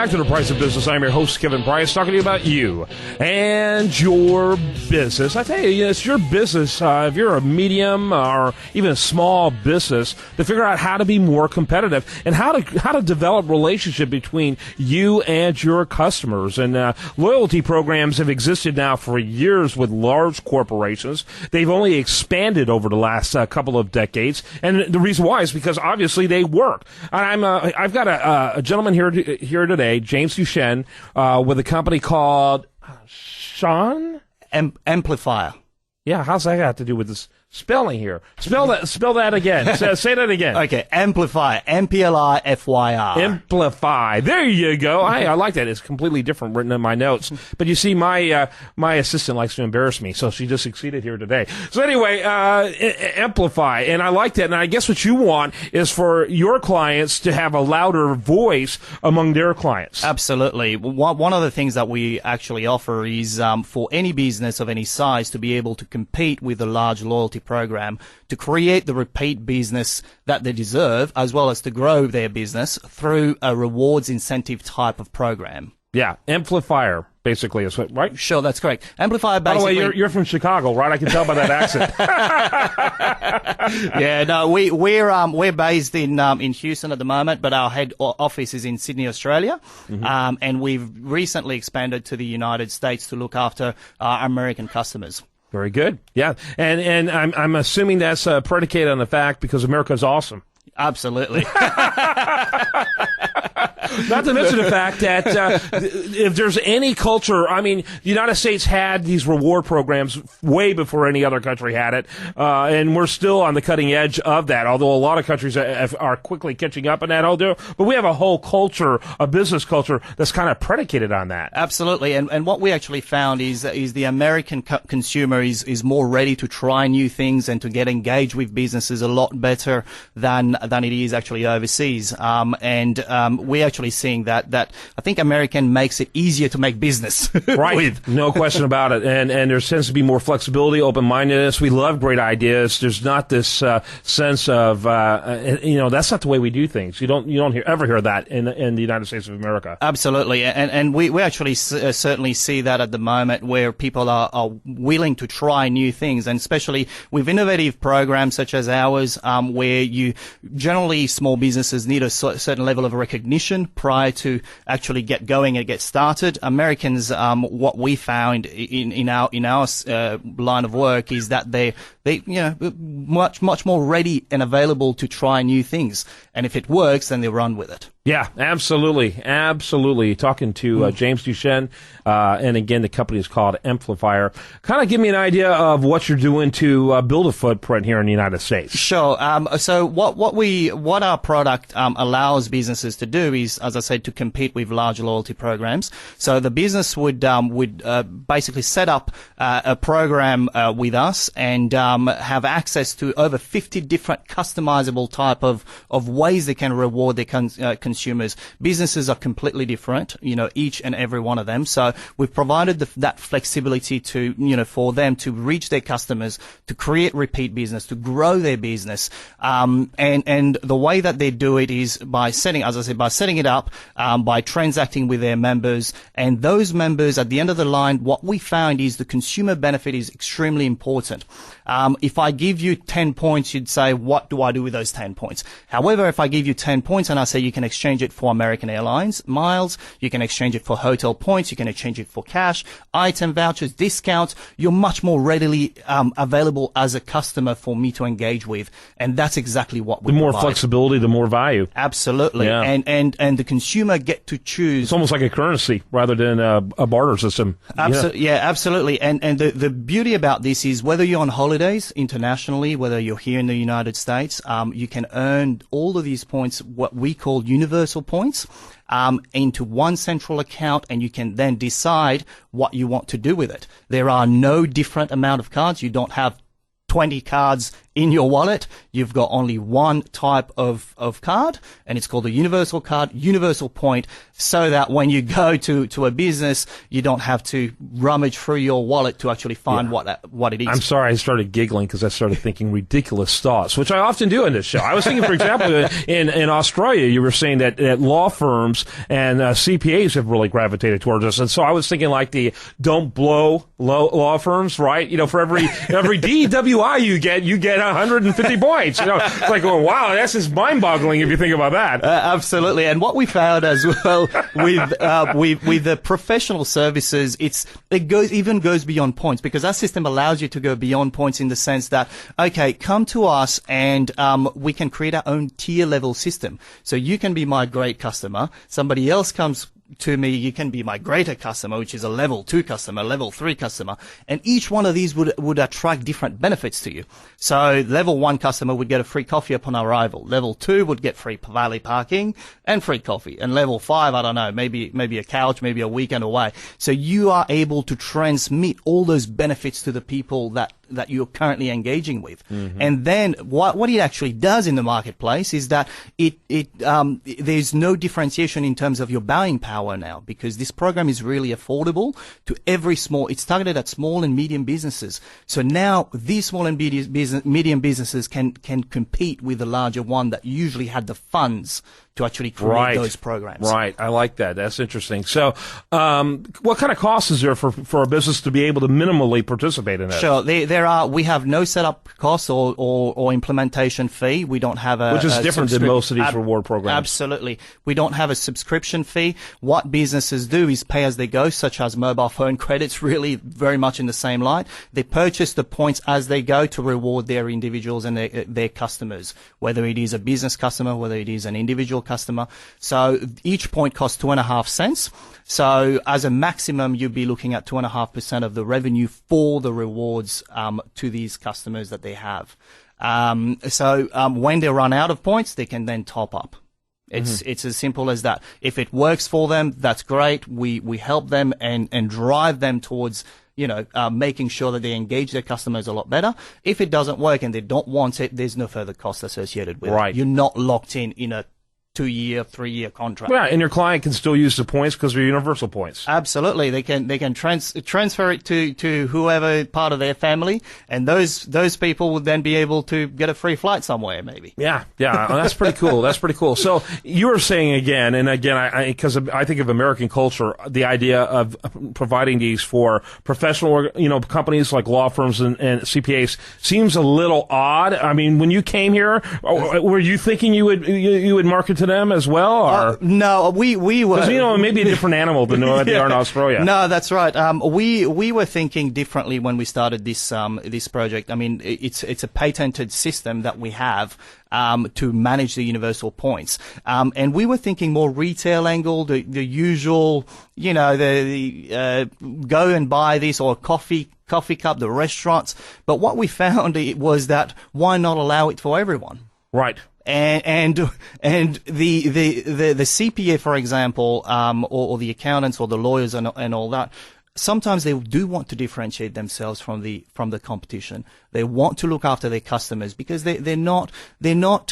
back to The Price of Business. I'm your host, Kevin Price, talking to you about you and your business. I tell you, it's your business. If you're a medium or even a small business, to figure out how to be more competitive and how to develop relationship between you and your customers. And loyalty programs have existed now for years with large corporations. They've only expanded over the last couple of decades, and the reason why is because obviously they work. I've got a gentleman here today, James Duchenne, with a company called Sean Amplifier. Yeah, how's that got to do with this spelling here? Spell that again. Say that again. Okay, Amplifier. Amplify. Amplify. There you go. I like that. It's completely different written in my notes. But you see, my assistant likes to embarrass me, so she just succeeded here today. So anyway, Amplify. And I like that. And I guess what you want is for your clients to have a louder voice among their clients. Absolutely. One of the things that we actually offer is for any business of any size to be able to compete with a large loyalty program, to create the repeat business that they deserve, as well as to grow their business through a rewards incentive type of program. Yeah, Amplifier, basically, is what, right? Sure, that's correct. Amplifier, basically. By the way, you're from Chicago, right? I can tell by that accent. Yeah, no, we're based in Houston at the moment, but our head office is in Sydney, Australia. Mm-hmm. And we've recently expanded to the United States to look after our American customers. Very good. Yeah. And I'm assuming that's predicated on the fact because America's awesome. Absolutely. Not to mention the fact that if there's any culture, I mean, the United States had these reward programs way before any other country had it, and we're still on the cutting edge of that, although a lot of countries are quickly catching up on that. But we have a whole culture, a business culture, that's kind of predicated on that. Absolutely. And what we actually found is the American consumer is more ready to try new things and to get engaged with businesses a lot better than it is actually overseas. We actually seeing that I think American makes it easier to make business right with. No question about it. And there tends to be more flexibility, open-mindedness. We love great ideas. There's not this sense of that's not the way we do things. You don't ever hear that in the United States of America. Absolutely. And we actually certainly see that at the moment, where people are willing to try new things, and especially with innovative programs such as ours, where you generally small businesses need a certain level of recognition prior to actually get going and get started. Americans, what we found in our line of work is that they much more ready and available to try new things, and if it works, then they run with it. Yeah, absolutely. Talking to James Duchenne, and again, the company is called Amplifier. Kind of give me an idea of what you're doing to build a footprint here in the United States. Sure. So what our product allows businesses to do is, as I said, to compete with large loyalty programs. So the business would basically set up a program with us and have access to over 50 different customizable type of ways they can reward their consumers. Businesses are completely different, each and every one of them. So we've provided that flexibility to, for them to reach their customers, to create repeat business, to grow their business. And the way that they do it is by setting it up, by transacting with their members. And those members, at the end of the line, what we found is the consumer benefit is extremely important. If I give you 10 points, you'd say, what do I do with those 10 points? However, if I give you 10 points and I say you can exchange it for American Airlines miles, you can exchange it for hotel points, you can exchange it for cash, item vouchers, discounts, you're much more readily available as a customer for me to engage with. And that's exactly what we provide. The more flexibility, the more value. Absolutely. Yeah. And the consumer get to choose. It's almost like a currency rather than a barter system. Yeah, absolutely. And the beauty about this is whether you're on holidays internationally, whether you're here in the United States, you can earn all of these points, what we call universal points, into one central account, and you can then decide what you want to do with it. There are no different amount of cards. You don't have 20 cards in your wallet, you've got only one type of card, and it's called a universal card, universal point, so that when you go to a business, you don't have to rummage through your wallet to actually find what it is. I'm sorry, I started giggling because I started thinking ridiculous thoughts, which I often do in this show. I was thinking, for example, in Australia, you were saying that law firms and CPAs have really gravitated towards us, and so I was thinking like the don't blow law firms, right? You know, for every DWI you get 150 points. You know, it's like going, wow, that's just mind-boggling if you think about that. Absolutely, and what we found as well with the professional services, it goes beyond points, because our system allows you to go beyond points in the sense that, okay, come to us and we can create our own tier level system. So you can be my great customer, somebody else comes to me, you can be my greater customer, which is a level 2 customer, level 3 customer, and each one of these would attract different benefits to you. So level 1 customer would get a free coffee upon arrival. Level 2 would get free valet parking and free coffee. And level 5, I don't know, maybe a couch, maybe a weekend away. So you are able to transmit all those benefits to the people that you're currently engaging with. Mm-hmm. And then what it actually does in the marketplace is that there's no differentiation in terms of your buying power now, because this program is really affordable to it's targeted at small and medium businesses. So now these small and medium businesses can compete with the larger one that usually had the funds to actually create those programs. Right. I like that. That's interesting. So, what kind of cost is there for a business to be able to minimally participate in that? Sure. We have no setup costs or implementation fee. We don't have which is different than most of these reward programs. Absolutely. We don't have a subscription fee. What businesses do is pay as they go, such as mobile phone credits, really very much in the same line. They purchase the points as they go to reward their individuals and their customers, whether it is a business customer, whether it is an individual customer. So each point costs 2.5 cents. So as a maximum, you'd be looking at 2.5% of the revenue for the rewards to these customers that they have. So when they run out of points, they can then top up. It's as simple as that. If it works for them, that's great. We help them and drive them towards making sure that they engage their customers a lot better. If it doesn't work and they don't want it, there's no further cost associated with it. You're not locked in a 2-year, 3-year contract. Yeah, and your client can still use the points because they're universal points. Absolutely, they can transfer it to whoever part of their family, and those people would then be able to get a free flight somewhere, maybe. Yeah, that's pretty cool. That's pretty cool. So you were saying again, because I think of American culture, the idea of providing these for professional, companies like law firms and CPAs seems a little odd. I mean, when you came here, were you thinking you would market to them as well? Or? No, we were. Because, it may be a different animal than what they are in Australia. No, that's right. We were thinking differently when we started this project. I mean, it's a patented system that we have to manage the universal points. And we were thinking more retail angle, the usual, the go and buy this, or coffee cup, the restaurants. But what we found was that why not allow it for everyone? Right. And the CPA, for example, or the accountants or the lawyers and all that, sometimes they do want to differentiate themselves from the competition. They want to look after their customers because they're not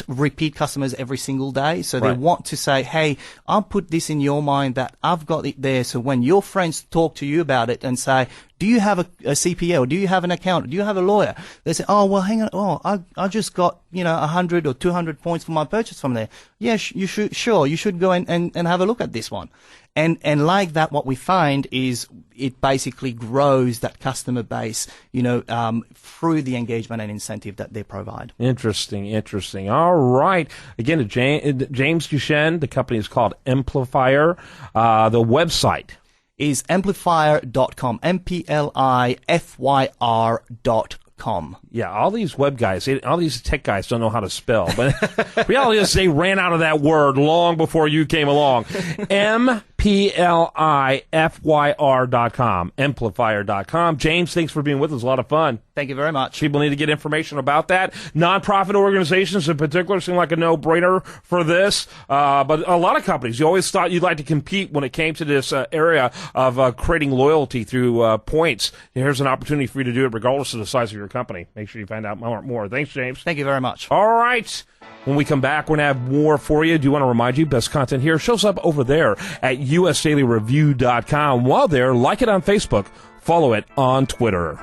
repeat customers every single day. So they want to say, hey, I'll put this in your mind that I've got it there. So when your friends talk to you about it and say, do you have a CPA, or do you have an accountant? Do you have a lawyer? They say, oh, well, hang on. Oh, I just got, 100 or 200 points for my purchase from there. Yeah, you should go and have a look at this one. And like that, what we find is it basically grows that customer base, through the engagement and incentive that they provide. Interesting. All right. Again, James Duchenne, the company is called Amplifier. The website is amplifier.com, amplifyr.com. Yeah, all these web guys, all these tech guys don't know how to spell. But reality is they ran out of that word long before you came along. amplifyr.com. Amplifier.com. James, thanks for being with us. A lot of fun. Thank you very much. People need to get information about that. Nonprofit organizations in particular seem like a no-brainer for this. But a lot of companies, you always thought you'd like to compete when it came to this area of creating loyalty through points. Here's an opportunity for you to do it regardless of the size of your company. Make sure you find out more. Thanks, James. Thank you very much. All right. When we come back, we're going to have more for you. Do want to remind you, best content here shows up over there at usdailyreview.com. While there, like it on Facebook, follow it on Twitter.